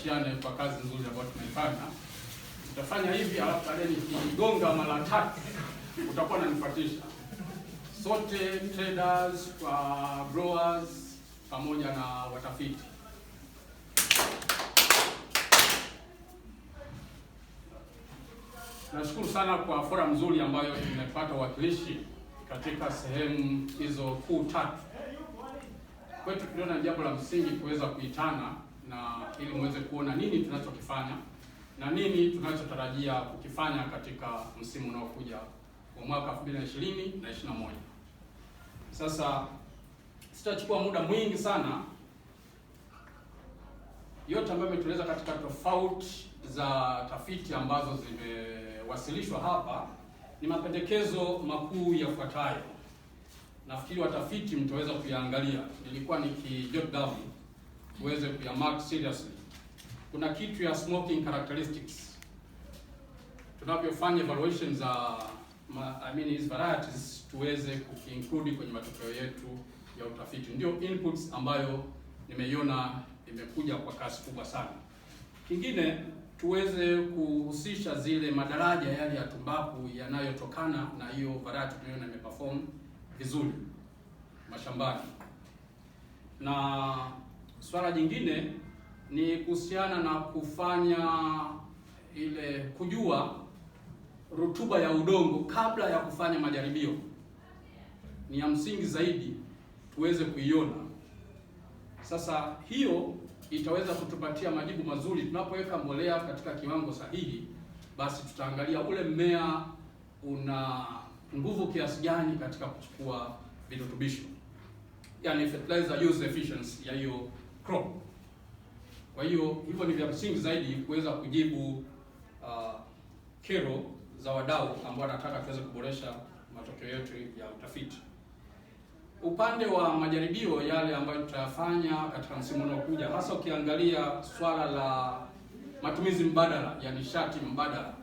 tuachiane kwa kazi nzuri ambayo tunaifanya. Tutafanya hivi, alafu baadaye nikigonga mara 3 utakuwa unanifuatisha. Sote traders, growers pamoja na watafiti. Nashukuru sana kwa forum nzuri ambayo imepata uwakilishi katika sehemu hizo kuu 3. Kwetu tuliona jambo la msingi kuweza kuitana na ili muweze kuona nini tunachokifanya na nini tunachotarajia kukifanya katika msimu unaokuja wa mwaka 2020 na 21. Sasa sitachukua muda mwingi sana. Yote ambayo imetueleza katika tofauti za tafiti ambazo zimewasilishwa hapa ni mapendekezo makuu yafuatayo. Nafikiri watafiti mtaweza kuyaangalia. Nilikuwa nikijot down tuweze kuyamark seriously. Kuna kitu ya smoking characteristics. Tunapofanya evaluation za hizi varieties tuweze kuinclude kwenye matokeo yetu ya utafiti. Ndio inputs ambayo nimeiona imekuja kwa kasi kubwa sana. Kingine tuweze kuhusisha zile madaraja yale ya tumbaku yanayotokana na hiyo variety tunayoona imeperform vizuri mashambani. Na swala jingine ni kuhusiana na kufanya ile kujua rutuba ya udongo kabla ya kufanya majaribio. Ni ya msingi zaidi tuweze kuiona. Sasa hiyo itaweza kutupatia majibu mazuri. Tunapoweka mbolea katika kiwango sahihi, basi tutaangalia ule mmea una nguvu kiasi gani katika kuchukua virutubisho, yani fertilizer use efficiency ya hiyo crop. Kwa hiyo hivyo ni vya msingi zaidi kuweza kujibu kero za wadau ambao wanataka tuweze kuboresha matokeo yetu ya utafiti. Upande wa majaribio yale ambayo tutayafanya katika msimu unaokuja, hasa ukiangalia swala la matumizi mbadala ya nishati mbadala.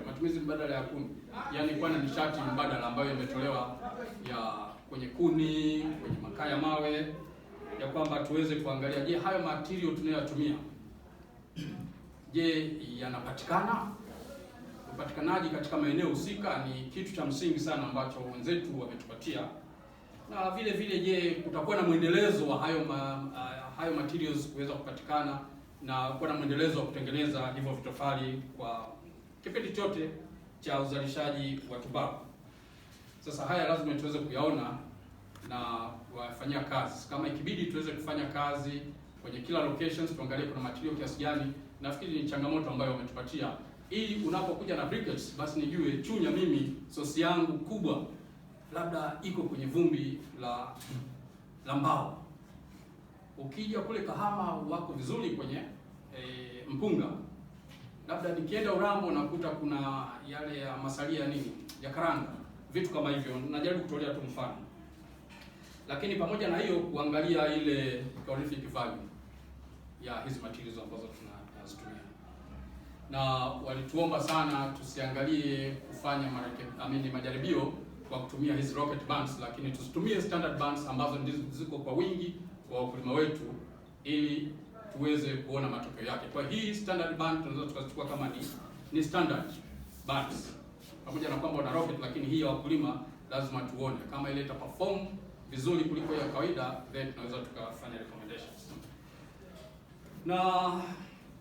Matumizi mbadala ya kuni. Yaani kwa nishati mbadala ambayo imetolewa ya kwenye kuni, kwenye makaa ya mawe, ya kwamba tuweze kuangalia, je, hayo material tunayotumia je, yanapatikana? Upatikanaji katika maeneo husika ni kitu cha msingi sana ambacho wenzetu wametupatia. Na vile vile, je, kutakuwa na mwendelezo wa hayo materials kuweza kupatikana na kuwa na mwendelezo wa kutengeneza hivyo vitofali kwa kipindi chote cha uzalishaji wa tumbaku. Sasa haya lazima tuweze kuyaona na kuwafanyia kazi. Kama ikibidi tuweze kufanya kazi kwenye kila locations, tuangalie kuna material kiasi gani. Nafikiri ni changamoto ambayo wametupatia, ili unapokuja na briquettes basi nijue Chunya mimi sosi yangu kubwa labda iko kwenye vumbi la mbao. Ukija kule Kahama wako vizuri kwenye mpunga. Labda nikienda Urambo nakuta kuna yale ya masalia ya karanga, vitu kama hivyo. Najaribu kutolea tu mfano. Lakini pamoja na hiyo kuangalia ile calorific value ya hizi materials ambazo tunazitumia. Na walituomba sana tusiangalie kufanya majaribio kwa kutumia hizi rocket bands, lakini tusitumie standard bands ambazo ndizo ziko kwa wingi kwa wakulima wetu, ili tuweze kuona matokeo yake. Kwa hii standard band tunaweza tukachukua kama ni standard bands, pamoja na kwamba una rocket, lakini hii ya wakulima lazima tuone kama ile ita perform vizuri kuliko ya kawaida, then tunaweza tukafanya recommendations. Na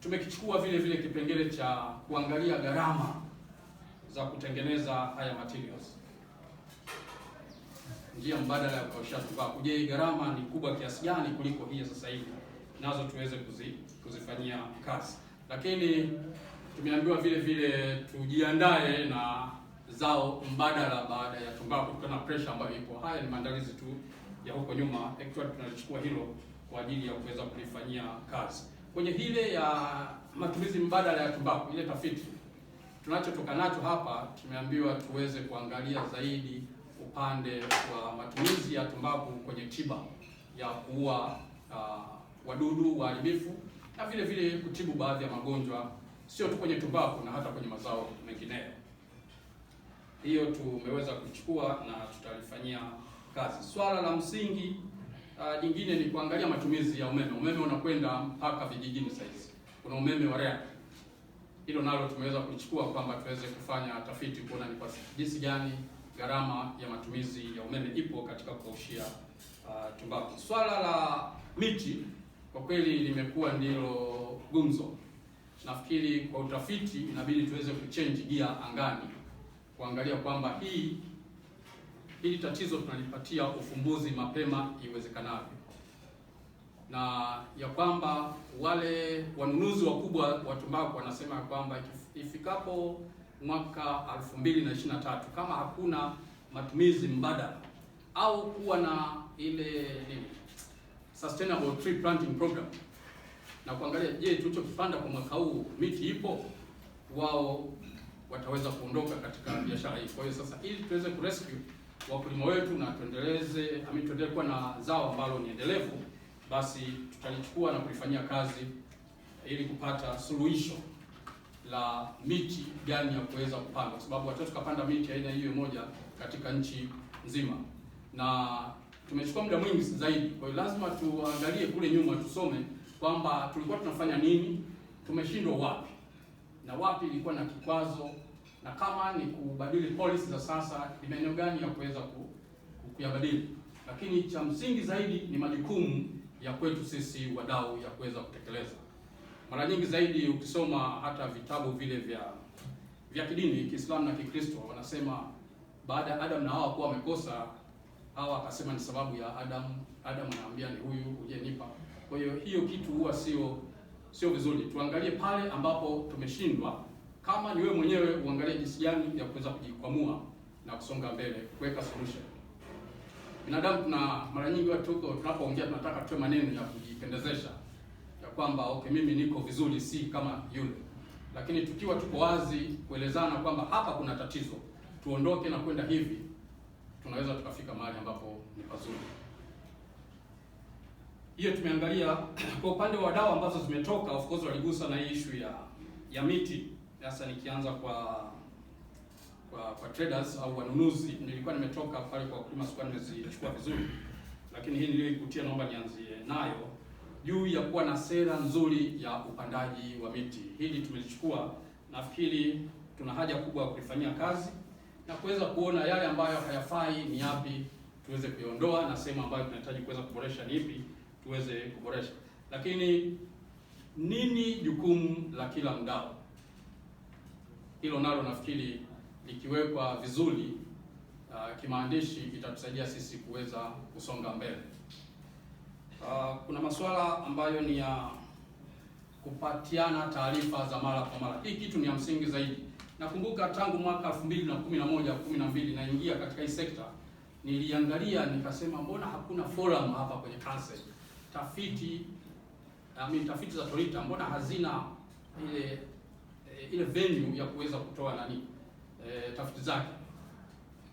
tumekichukua vile vile kipengele cha kuangalia gharama za kutengeneza haya materials, njia mbadala ya kuosha tumbaku. Je, gharama ni kubwa kiasi gani kuliko hii sasa hivi? Nazo tuweze kuzifanyia kazi. Lakini tumeambiwa vile vile tujiandae na zao mbadala baada ya tumbaku kutokana na pressure ambayo ipo. Haya ni maandalizi tu ya huko nyuma. Actually tunalichukua hilo kwa ajili ya kuweza kulifanyia kazi. Kwenye hile ya matumizi mbadala ya tumbaku, ile tafiti tunachotoka nacho hapa, tumeambiwa tuweze kuangalia zaidi upande wa matumizi ya tumbaku kwenye tiba ya kuua wadudu waharibifu na vile vile kutibu baadhi ya magonjwa, sio tu kwenye tumbaku na hata kwenye mazao mengineyo. Hiyo tumeweza kuchukua na tutalifanyia kazi. Swala la msingi jingine ni kuangalia matumizi ya umeme. Umeme unakwenda mpaka vijijini sasa hivi. kuna umeme wa REA. Hilo nalo tumeweza kulichukua kwamba tuweze kufanya tafiti kuona ni kwa jinsi gani gharama ya matumizi ya umeme ipo katika kukaushia tumbaku. Swala la miti kwa kweli limekuwa ndilo gumzo. Nafikiri kwa utafiti inabidi tuweze kuchange gear angani, kuangalia kwamba hili tatizo tunalipatia ufumbuzi mapema iwezekanavyo, na ya kwamba wale wanunuzi wakubwa wa tumbaku wanasema kwamba ifikapo mwaka 2023 kama hakuna matumizi mbadala au kuwa na ile sustainable tree planting program na kuangalia, je, tulichokipanda kwa mwaka huu miti ipo, wao wataweza kuondoka katika biashara hii. Kwa hiyo sasa, ili tuweze kurescue wakulima wetu na tuendelee kuwa na zao ambalo ni endelevu, basi tutalichukua na kulifanyia kazi ili kupata suluhisho la miti gani ya kuweza kupanda, kwa sababu watoto tukapanda miti aina hiyo moja katika nchi nzima, na tumechukua muda mwingi zaidi. Kwa hiyo lazima tuangalie kule nyuma, tusome kwamba tulikuwa tunafanya nini, tumeshindwa wapi, na wapi ilikuwa na kikwazo, na kama ni kubadili policy za sasa, ni maeneo gani ya kuweza kuyabadili. Lakini cha msingi zaidi ni majukumu ya kwetu sisi wadau ya kuweza kutekeleza. Mara nyingi zaidi ukisoma hata vitabu vile vya kidini, Kiislamu na Kikristo, wanasema baada ya Adam na Hawa kuwa wamekosa, Hawa akasema ni sababu ya Adam anaambia ni huyu ujenipa. Kwa hiyo kitu huwa sio vizuri. Tuangalie pale ambapo tumeshindwa. Kama ni wewe mwenyewe, uangalie jinsi gani ya kuweza kujikwamua na kusonga mbele, kuweka solution. Binadamu mara nyingi watu tunapoongea tunataka tuwe maneno ya kujipendezesha, ya kwamba okay, mimi niko vizuri, si kama yule. Lakini tukiwa tuko wazi kuelezana kwamba hapa kuna tatizo, tuondoke na kwenda hivi, tunaweza tukafika mahali ambapo ni pazuri. Hiyo tumeangalia kwa upande wa dawa ambazo zimetoka. Of course waligusa na hii issue ya miti. Sasa nikianza kwa traders au wanunuzi, nilikuwa nimetoka pale kwa wakulima, sikuwa nimezichukua vizuri, lakini hii niliyoikutia naomba nianzie nayo, juu ya kuwa na sera nzuri ya upandaji wa miti. Hili tumelichukua, nafikiri tuna haja kubwa ya kulifanyia kazi na kuweza kuona yale ambayo hayafai ni yapi tuweze kuiondoa, na sehemu ambayo tunahitaji kuweza kuboresha ni ipi tuweze kuboresha. Lakini nini jukumu la kila mdau? Hilo nalo nafikiri likiwekwa vizuri kimaandishi itatusaidia sisi kuweza kusonga mbele. Kuna masuala ambayo ni ya kupatiana taarifa za mara kwa mara. Hii kitu ni ya msingi zaidi. Nakumbuka tangu mwaka 2011-12 naingia katika hii sekta, niliangalia nikasema, mbona hakuna forum hapa kwenye council? Tafiti za TORITA mbona hazina ile venue ya kuweza kutoa tafiti zake?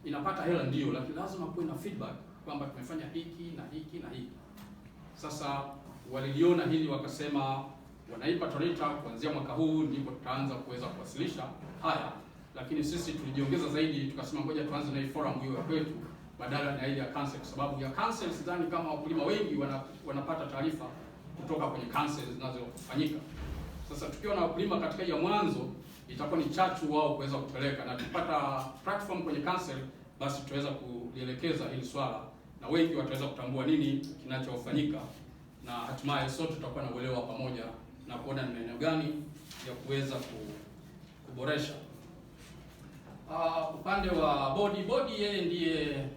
Inapata hela ndio, lakini lazima kuwe na feedback kwamba tumefanya hiki na hiki na hiki. Sasa waliliona hili wakasema wanaipa TORITA kuanzia mwaka huu ndipo tutaanza kuweza kuwasilisha haya, lakini sisi tulijiongeza zaidi, tukasema ngoja tuanze na hii forum hiyo ya kwetu badala na ile ya council, kwa sababu ya council sidhani kama wakulima wengi wanapata taarifa kutoka kwenye council zinazofanyika. Sasa tukiwa na wakulima katika ya mwanzo, itakuwa ni chachu wao kuweza kupeleka, na tupata platform kwenye council, basi tutaweza kulielekeza hili swala na wengi wataweza kutambua nini kinachofanyika, na hatimaye sote tutakuwa na uelewa pamoja na kuona ni maeneo gani ya kuweza kuboresha. Upande wa bodi yeye ndiye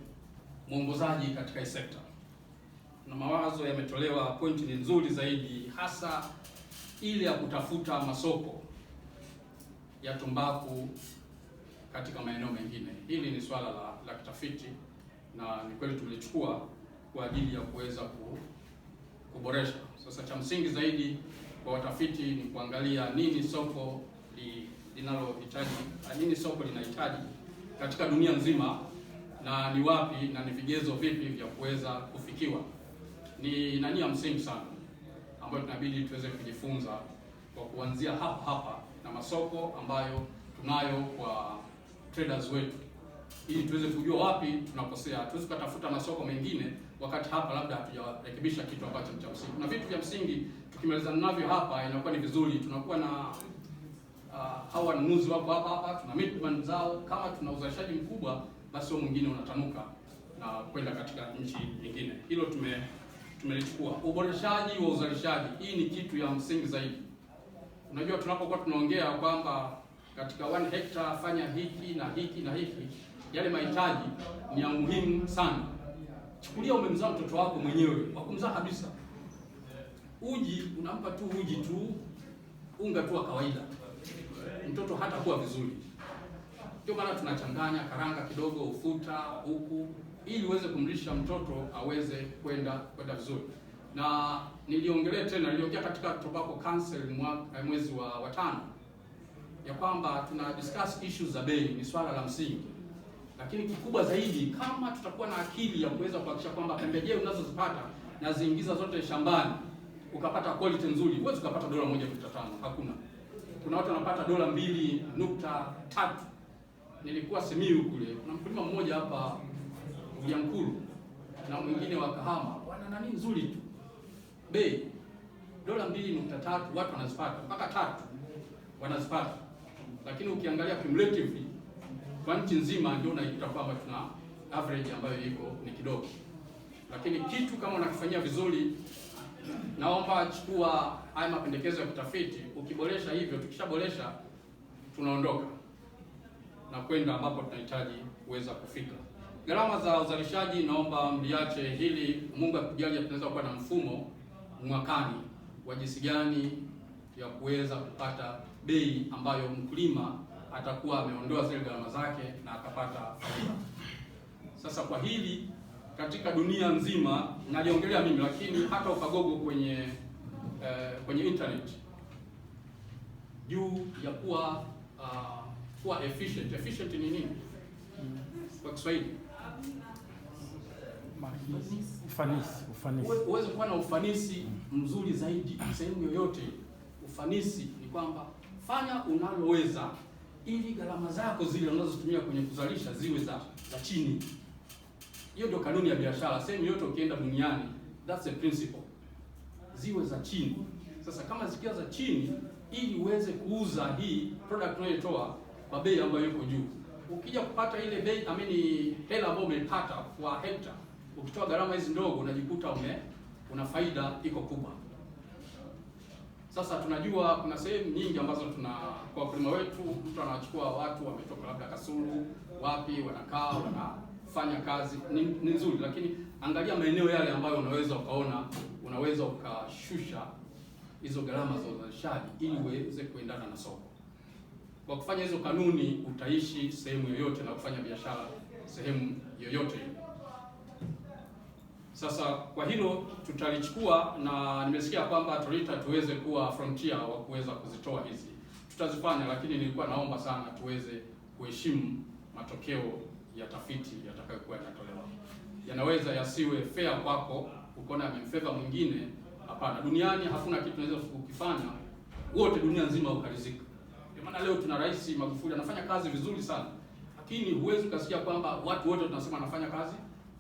mwongozaji katika hii sekta, na mawazo yametolewa, pointi ni nzuri zaidi, hasa ile ya kutafuta masoko ya tumbaku katika maeneo mengine. Hili ni swala la kitafiti, na ni kweli tulichukua kwa ajili ya kuweza kuboresha. Sasa cha msingi zaidi kwa watafiti ni kuangalia nini soko linalohitaji, nini soko linahitaji katika dunia nzima, na ni wapi na ni vigezo vipi vya kuweza kufikiwa. Ni nani ya msingi sana ambayo tunabidi tuweze kujifunza kwa kuanzia hapa na masoko ambayo tunayo kwa traders wetu, ili tuweze kujua wapi tunakosea. Tuweze kutafuta masoko mengine wakati hapa labda hatujarekebisha kitu ambacho ni cha msingi. Na vitu vya msingi tukimalizana navyo hapa inakuwa ni vizuri. Tunakuwa na hao wanunuzi wako hapa, tuna meet demand zao. Kama tuna uzalishaji mkubwa, basi huo mwingine unatanuka na kwenda katika nchi nyingine. Hilo tumelichukua. Uboreshaji wa uzalishaji, hii ni kitu ya msingi zaidi. Unajua, tunapokuwa tunaongea kwamba katika 1 hectare fanya hiki na hiki na hiki, yale mahitaji ni ya muhimu sana. Chukulia umemzaa mtoto wako mwenyewe, wakumzaa kabisa, uji unampa tu uji tu, unga tu wa kawaida, mtoto hatakuwa vizuri. Ndio maana tunachanganya karanga kidogo, ufuta huku, ili uweze kumlisha mtoto aweze kwenda vizuri. Na niliongea katika Tobacco Council mwezi wa 5 ya kwamba tuna discuss issues za bei, ni swala la msingi. Lakini kikubwa zaidi, kama tutakuwa na akili ya kuweza kuhakikisha kwamba pembejeo unazozipata na ziingiza zote shambani, ukapata quality nzuri, huwezi ukapata dola 1.5, hakuna. Kuna watu wanapata dola 2.3. Nilikuwa Simiyu kule, kuna mkulima mmoja hapa Uliankuru na mwingine wa Kahama, wana nani nzuri tu, bei dola 2.3 watu wanazipata mpaka 3 wanazipata. Lakini ukiangalia cumulatively kwa nchi nzima, ndio unaikuta kwamba tuna average ambayo iko ni kidogo. Lakini kitu kama unakifanyia vizuri, naomba chukua haya mapendekezo ya kitafiti, ukiboresha hivyo, tukishaboresha tunaondoka na kwenda ambapo tunahitaji kuweza kufika. Gharama za uzalishaji, naomba mliache hili. Mungu akujalia, tunaweza kuwa na mfumo mwakani wa jinsi gani ya kuweza kupata bei ambayo mkulima atakuwa ameondoa zile gharama zake na akapata faida. Sasa kwa hili katika dunia nzima, naliongelea mimi, lakini hata ukagogo kwenye internet juu ya kuwa efficient. Efficient ni nini kwa Kiswahili? Ufanisi. Uweze kuwa na ufanisi mzuri zaidi sehemu yoyote. Ufanisi ni kwamba fanya unaloweza ili gharama zako zile unazotumia kwenye kuzalisha ziwe za chini. Hiyo ndio kanuni ya biashara. Sehemu yote ukienda duniani, that's the principle. Ziwe za chini. Sasa kama zikiwa za chini, ili uweze kuuza hii product unayotoa kwa bei ambayo iko juu. Ukija kupata ile bei, hela ambayo umepata kwa hectare, ukitoa gharama hizi ndogo, unajikuta una faida iko kubwa. Sasa tunajua kuna sehemu nyingi ambazo kwa wakulima wetu, mtu anachukua watu wametoka labda Kasulu, wapi, wanakaa wanafanya kazi ni nzuri, lakini angalia maeneo yale ambayo unaweza ukashusha hizo gharama za uzalishaji ili uweze kuendana na soko. Kwa kufanya hizo kanuni, utaishi sehemu yoyote na kufanya biashara sehemu yoyote. Sasa kwa hilo tutalichukua, na nimesikia kwamba Torita tuweze kuwa frontier wa kuweza kuzitoa hizi. Tutazifanya, lakini nilikuwa naomba sana tuweze kuheshimu matokeo ya tafiti yatakayokuwa yanatolewa. Yanaweza yasiwe fair kwako, ukaona yamemfavor mwingine. Hapana, duniani hakuna kitu unaweza kukifanya wote dunia nzima ukarizika. Kwa maana leo tuna Rais Magufuli anafanya kazi vizuri sana, lakini huwezi ukasikia kwamba watu wote tunasema anafanya kazi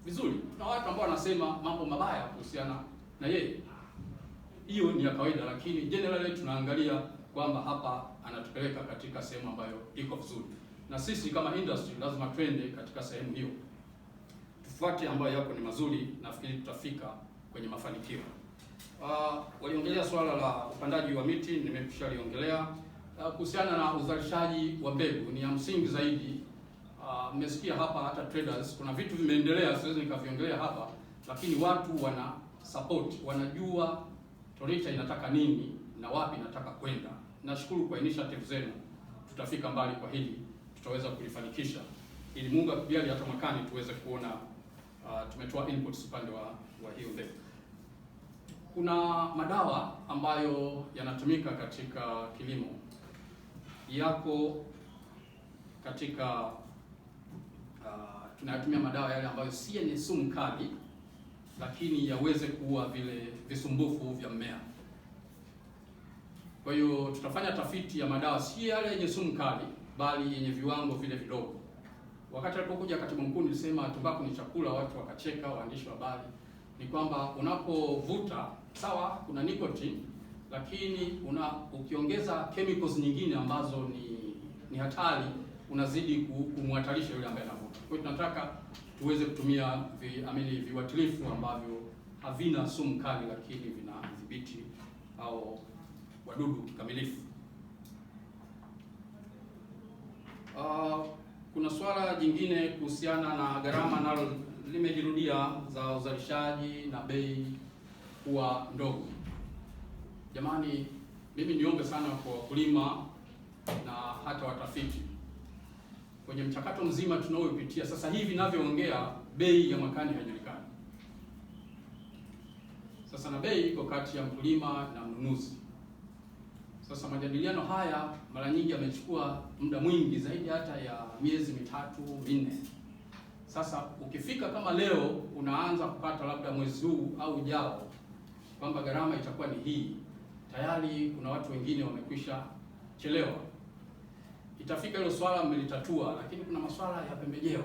vizuri. Kuna watu ambao wanasema mambo mabaya kuhusiana na yeye. Hiyo ni ya kawaida, lakini generally tunaangalia kwamba hapa anatupeleka katika sehemu ambayo iko vizuri. Na sisi kama industry lazima twende katika sehemu hiyo. Tufuate ambayo yako ni mazuri, nafikiri tutafika kwenye mafanikio. Waliongelea swala la upandaji wa miti, nimeshaliongelea. Kuhusiana na uzalishaji wa mbegu ni ya msingi zaidi. Mmesikia hapa hata traders, kuna vitu vimeendelea, siwezi nikaviongelea hapa, lakini watu wana support, wanajua Torita inataka nini na wapi inataka kwenda. Nashukuru kwa initiative zenu, tutafika mbali kwa hili, tutaweza kulifanikisha ili Mungu akujalie hata mwakani tuweze kuona tumetoa inputs upande wa hiyo mbegu. Kuna madawa ambayo yanatumika katika kilimo, yako katika tunatumia madawa yale ambayo si yenye sumu kali, lakini yaweze kuua vile visumbufu vya mmea. Kwa hiyo tutafanya tafiti ya madawa si yale yenye sumu kali, bali yenye viwango vile vidogo. Wakati alipokuja katibu mkuu nilisema tumbaku ni chakula, watu wakacheka, waandishi wa habari. Ni kwamba unapovuta, sawa, kuna nicotine, lakini ukiongeza chemicals nyingine ambazo ni hatari, unazidi kumhatarisha yule ambaye anavuta. Kwa hiyo tunataka tuweze kutumia viuatilifu ambavyo havina sumu kali, lakini vinadhibiti au wadudu kikamilifu. Kuna swala jingine kuhusiana na gharama, nalo limejirudia, za uzalishaji na bei kuwa ndogo. Jamani, mimi niombe sana kwa wakulima na hata watafiti, kwenye mchakato mzima tunaopitia sasa hivi ninavyoongea, bei ya mwakani haijulikani. Sasa na bei iko kati ya mkulima na mnunuzi. Sasa majadiliano haya mara nyingi yamechukua muda mwingi zaidi hata ya miezi 3-4. Sasa ukifika kama leo unaanza kupata labda mwezi huu au ujao kwamba gharama itakuwa ni hii, tayari kuna watu wengine wamekwisha chelewa. Itafika hilo swala mmelitatua, lakini kuna masuala ya pembejeo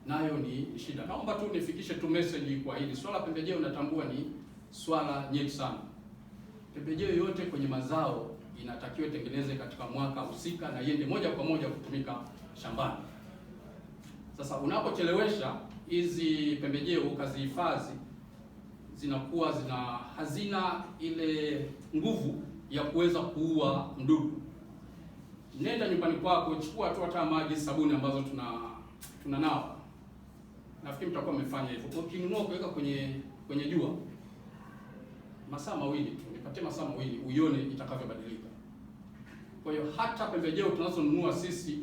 nayo ni shida. Naomba tu nifikishe tu message kwa hili swala pembejeo. Natambua ni swala nyeti sana. Pembejeo yote kwenye mazao inatakiwa itengeneze katika mwaka husika na iende moja kwa moja kutumika shambani. Unapochelewesha hizi pembejeo ukazihifadhi, zinakuwa hazina ile nguvu ya kuweza kuua mdudu. Nenda nyumbani kwako, chukua tu hata maji, sabuni ambazo tunanawa. Nafikiri mtakuwa mmefanya hivyo. Ukinunua kuweka kwenye jua masaa mawili tu, nipatie masaa mawili uione itakavyobadilika. Kwa hiyo hata pembejeo tunazonunua sisi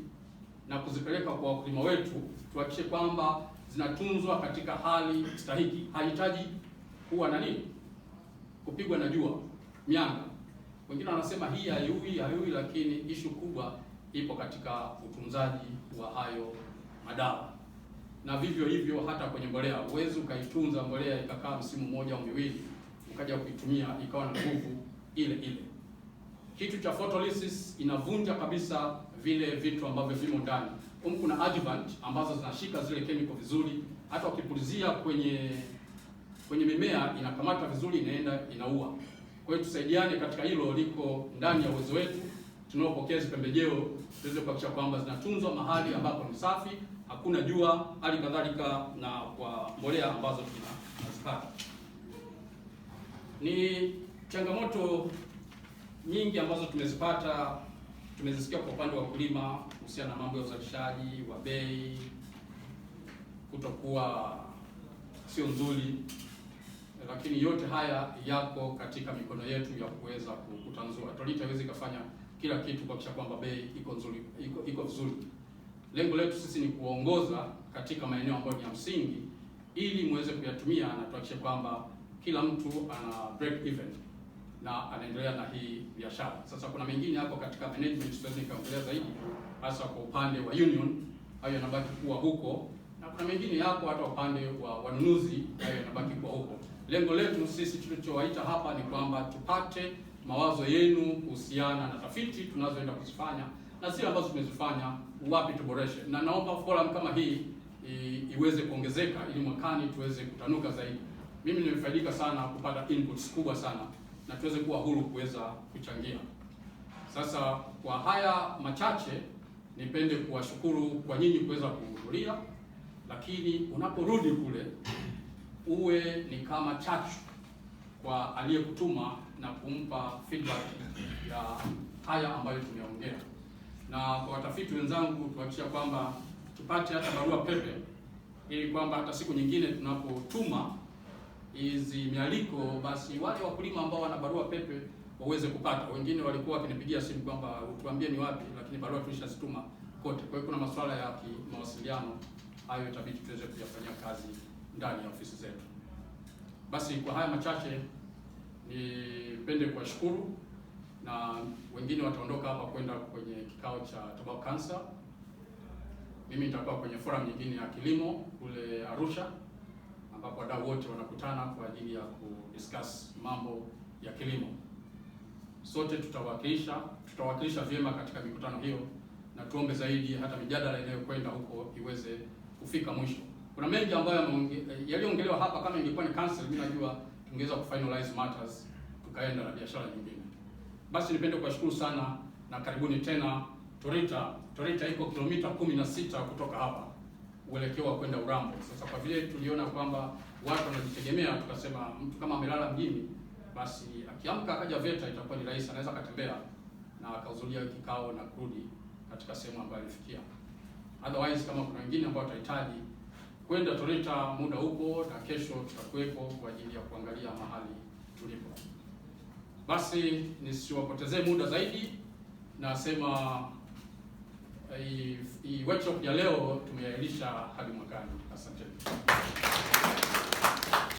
na kuzipeleka kwa wakulima wetu, tuhakikishe kwamba zinatunzwa katika hali stahiki. Hahitaji kuwa na nini, kupigwa na jua, mianga. Wengine wanasema hii haiui, lakini ishu kubwa ipo katika utunzaji wa hayo madawa. Na vivyo hivyo hata kwenye mbolea, huwezi ukaitunza mbolea ikakaa msimu mmoja au miwili ukaja kuitumia ikawa na nguvu ile ile. Kitu cha photolysis inavunja kabisa vile vitu ambavyo vimo ndani. Kuna adjuvant ambazo zinashika zile chemical vizuri, hata ukipulizia kwenye mimea inakamata vizuri, inaenda inaua. Kwa hiyo tusaidiane katika hilo, liko ndani ya uwezo wetu. Tunaopokea hizo pembejeo tuweze kuhakikisha kwamba zinatunzwa mahali ambapo ni safi, hakuna jua, hali kadhalika na kwa mbolea ambazo tunazipata. Ni changamoto nyingi ambazo tumezisikia kwa upande wa wakulima kuhusiana na mambo ya uzalishaji wa bei kutokuwa sio nzuri, lakini yote haya yako katika mikono yetu ya kuweza kutanzua. Tolita haiwezi kufanya kila kitu kuhakikisha kwamba bei iko vizuri. Lengo letu sisi ni kuongoza katika maeneo ambayo ni ya msingi ili muweze kuyatumia na tuhakikishe kwamba kila mtu ana break even na anaendelea na hii biashara. Sasa kuna mengine yako katika management, siwezi nikaongelea zaidi, hasa kwa upande wa union, hayo yanabaki kuwa huko, na kuna mengine yako hata upande wa wanunuzi, hayo yanabaki kuwa huko. Lengo letu sisi tulichowaita hapa ni kwamba tupate mawazo yenu kuhusiana na tafiti tunazoenda kuzifanya na zile ambazo tumezifanya, wapi tuboreshe. Na naomba forum kama hii iweze kuongezeka ili mwakani tuweze kutanuka zaidi. Mimi nimefaidika sana kupata inputs kubwa sana na tuweze kuwa huru kuweza kuchangia. Sasa kwa haya machache, nipende kuwashukuru kwa nyinyi kuweza kuhudhuria, lakini unaporudi kule uwe ni kama chachu kwa aliyekutuma na kumpa feedback ya haya ambayo tumeongea. Na kwa watafiti wenzangu, tuhakikisha kwamba tupate hata barua pepe ili kwamba hata siku nyingine tunapotuma hizi mialiko, basi wale wakulima ambao wana barua pepe waweze kupata. Wengine walikuwa wakinipigia simu kwamba utuambie ni wapi, lakini barua tulishazituma kote. Kwa hiyo kuna masuala ya mawasiliano hayo itabidi tuweze kuyafanyia kazi ndani ya ofisi zetu. Basi kwa haya machache nipende kuwashukuru, na wengine wataondoka hapa kwenda kwenye kikao cha Tobacco Cancer. Mimi nitakuwa kwenye forum nyingine ya kilimo kule Arusha, ambapo wadau wote wanakutana kwa ajili ya kudiscuss mambo ya kilimo. Sote tutawakilisha vyema katika mikutano hiyo, na tuombe zaidi hata mijadala inayokwenda huko iweze kufika mwisho. Kuna mengi ambayo yaliyoongelewa hapa, kama ingekuwa ni council, mimi najua tungeweza kufinalize matters tukaenda na biashara nyingine. Basi nipende kuwashukuru sana na karibuni tena Torita. Torita iko kilomita 16 kutoka hapa, uelekeo wa kwenda Urambo. Sasa kwa vile tuliona kwamba watu wanajitegemea, tukasema mtu kama amelala mjini, basi akiamka akaja VETA itakuwa ni rahisi, anaweza akatembea na akahudhuria kikao na kurudi katika sehemu ambayo alifikia. Otherwise, kama kuna wengine ambao watahitaji kwenda Torita, muda upo na kesho tutakuwepo kwa ajili ya kuangalia mahali tulipo. Basi nisiwapotezee muda zaidi, nasema hii workshop ya leo tumeiahirisha hadi mwakani. Asante.